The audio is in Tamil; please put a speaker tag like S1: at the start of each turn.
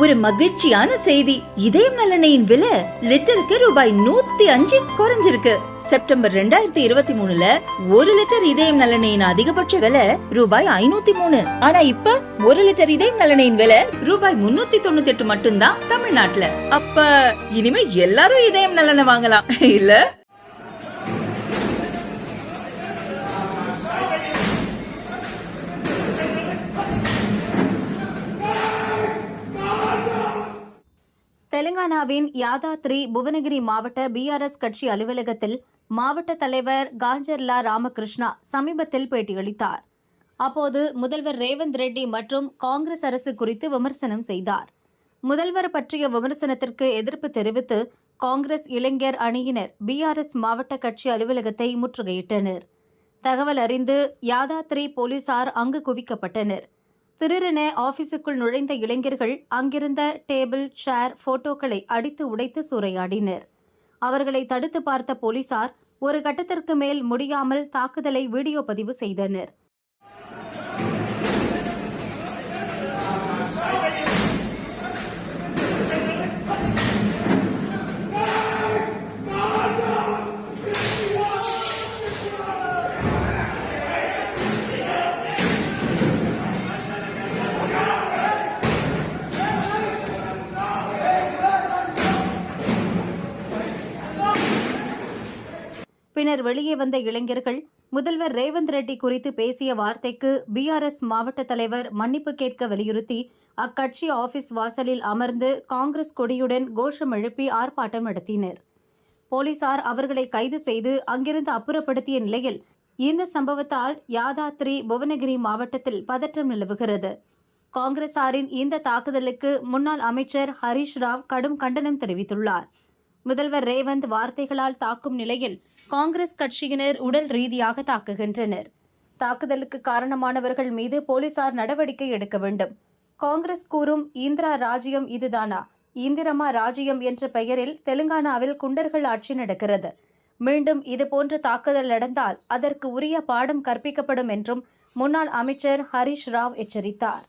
S1: ஒரு மகிழ்ச்சியான செய்தி. இதயம் நல்லெண்ணெயின் விலை லிட்டருக்கு ரூபாய் 105 குறைஞ்சிருக்கு. செப்டம்பர் 2023ல 1 லிட்டர் இதயம் நல்லெண்ணெயின் அதிகபட்ச விலை ரூபாய் 503. ஆனா இப்ப 1 லிட்டர் இதயம் நல்லெண்ணெயின் விலை ரூபாய் 398 மட்டும்தான் தமிழ்நாட்டுல. அப்ப இனிமே எல்லாரும் இதயம் நல்லெண்ணெய் வாங்கலாம் இல்ல?
S2: தெலுங்கானாவின் யாதாத்ரி புவனகிரி மாவட்ட பிஆர்எஸ் கட்சி அலுவலகத்தில் மாவட்ட தலைவர் காஞ்சர்லா ராமகிருஷ்ணா சமீபத்தில் பேட்டியளித்தார். அப்போது முதல்வர் ரேவந்த் ரெட்டி மற்றும் காங்கிரஸ் அரசு குறித்து விமர்சனம் செய்தார். முதல்வர் பற்றிய விமர்சனத்திற்கு எதிர்ப்பு தெரிவித்து காங்கிரஸ் இளைஞர் அணியினர் பிஆர்எஸ் மாவட்ட கட்சி அலுவலகத்தை முற்றுகையிட்டனர். தகவல் அறிந்து யாதாத்ரி போலீசார் அங்கு குவிக்கப்பட்டனர். திடீரென ஆபீஸுக்குள் நுழைந்த இளைஞர்கள் அங்கிருந்த டேபிள், சேர், போட்டோக்களை அடித்து உடைத்து சூறையாடினர். அவர்களை தடுத்து பார்த்த போலீசார் ஒரு கட்டத்திற்கு மேல் முடியாமல் தாக்குதலை வீடியோ பதிவு செய்தனர். பின்னர் வெளியே வந்த இளைஞர்கள் முதல்வர் ரேவந்த் ரெட்டி குறித்து பேசிய வார்த்தைக்கு பிஆர்எஸ் மாவட்ட தலைவர் மன்னிப்பு கேட்க வலியுறுத்தி அக்கட்சி ஆபீஸ் வாசலில் அமர்ந்து காங்கிரஸ் கொடியுடன் கோஷம் எழுப்பி ஆர்ப்பாட்டம் நடத்தினர். போலீசார் அவர்களை கைது செய்து அங்கிருந்து அப்புறப்படுத்திய நிலையில் இந்த சம்பவத்தால் யாதாத்ரி புவனகிரி மாவட்டத்தில் பதற்றம் நிலவுகிறது. காங்கிரசாரின் இந்த தாக்குதலுக்கு முன்னாள் அமைச்சர் ஹரீஷ் ராவ் கடும் கண்டனம் தெரிவித்துள்ளார். முதல்வர் ரேவந்த் வார்த்தைகளால் தாக்கும் நிலையில் காங்கிரஸ் கட்சியினர் உடல் ரீதியாக தாக்குகின்றனர். தாக்குதலுக்கு காரணமானவர்கள் மீது போலீசார் நடவடிக்கை எடுக்க வேண்டும். காங்கிரஸ் கூறும் இந்திரா ராஜ்யம் இதுதானா? இந்திரமா ராஜ்யம் என்ற பெயரில் தெலுங்கானாவில் குண்டர்கள் ஆட்சி நடக்கிறது. மீண்டும் இதுபோன்ற தாக்குதல் நடந்தால் அதற்கு உரிய பாடம் கற்பிக்கப்படும் என்றும் முன்னாள் அமைச்சர் ஹரீஷ் ராவ் எச்சரித்தார்.